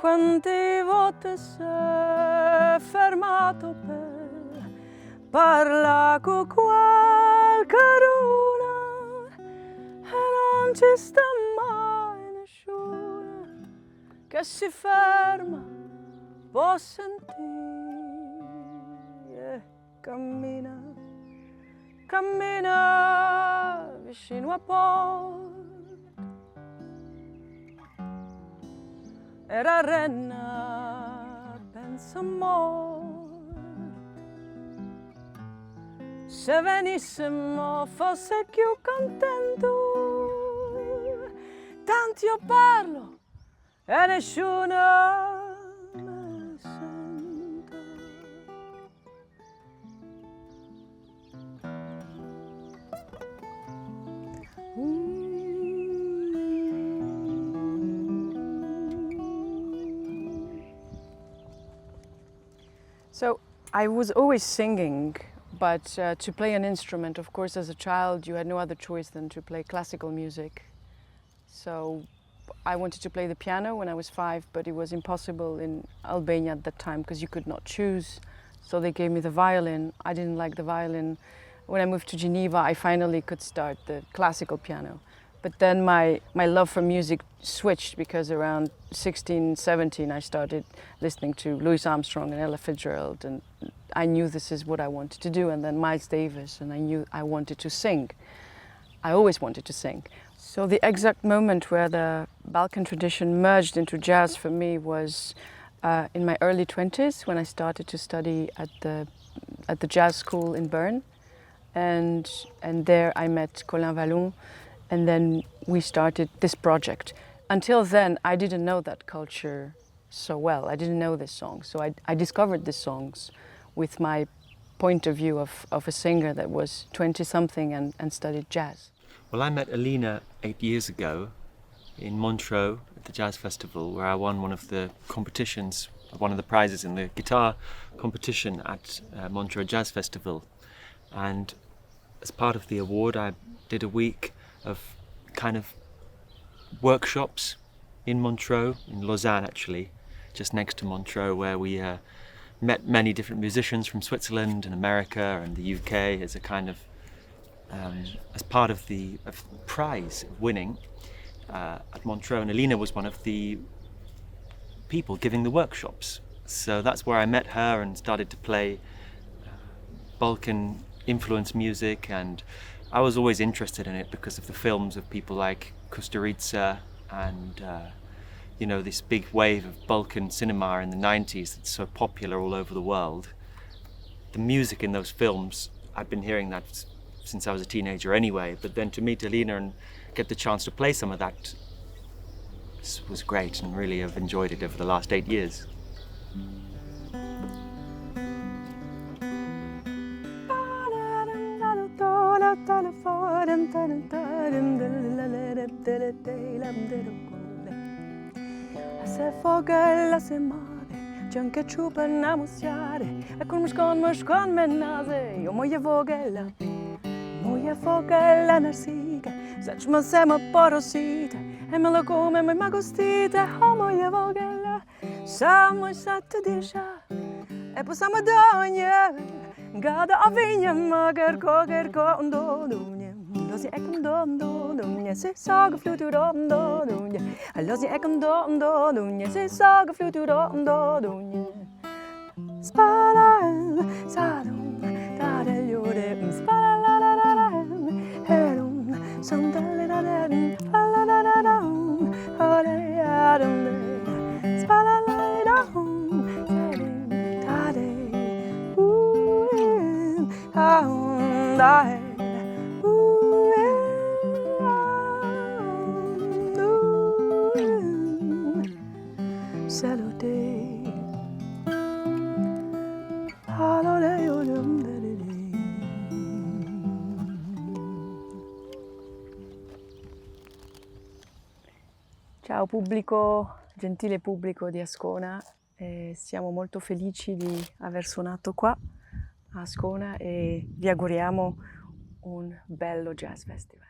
quante volte sei fermato per parlare con qualche luna e non ci sta mai nessuno che si ferma, può sentire e cammina, cammina vicino a porta. E la renna pensa morta. Se venissimo fosse più contento, tanto io parlo e nessuno mi sente. So I was always singing, but to play an instrument, of course, as a child, you had no other choice than to play classical music. So I wanted to play the piano when I was 5, but it was impossible in Albania at that time because you could not choose. So they gave me the violin. I didn't like the violin. When I moved to Geneva, I finally could start the classical piano. But then my love for music switched because around 16, 17, I started listening to Louis Armstrong and Ella Fitzgerald, and I knew this is what I wanted to do. And then Miles Davis, and I knew I wanted to sing. I always wanted to sing. So the exact moment where the Balkan tradition merged into jazz for me was in my early 20s, when I started to study at the jazz school in Bern, and there I met Colin Vallon. And then we started this project. Until then, I didn't know that culture so well. I didn't know this song. So I discovered these songs with my point of view of a singer that was 20-something and studied jazz. Well, I met Elina 8 years ago in Montreux at the Jazz Festival, where I won one of the prizes in the guitar competition at Montreux Jazz Festival. And as part of the award, I did a week of kind of workshops in Montreux, in Lausanne actually, just next to Montreux, where we met many different musicians from Switzerland and America and the UK as a kind of, as part of the prize of winning at Montreux. And Elina was one of the people giving the workshops. So that's where I met her and started to play Balkan influence music, and I was always interested in it because of the films of people like Kusturica and this big wave of Balkan cinema in the 90s that's so popular all over the world. The music in those films, I've been hearing that since I was a teenager anyway, but then to meet Elina and get the chance to play some of that was great, and really have enjoyed it over the last 8 years. Se fogella se mare, c'è anche ciù per namusiare, e con moscon menase, io moglie fogella narsiga, sech ma sema porosite, e me lo come me magostite, oh moglie fogella, samo sette disha, e possiamo donje, gada a vigna, ma gerko, Losi ek dom, se saga flutur dom, Losi ek dom, se saga flutur dom, Spala, sadum, tadel jode, spala la la la la, herum, som dale da da, spala la la la, hore adum, spala la la, tadel, tadel, Ciao pubblico, gentile pubblico di Ascona, siamo molto felici di aver suonato qua a Ascona e vi auguriamo un bello jazz festival.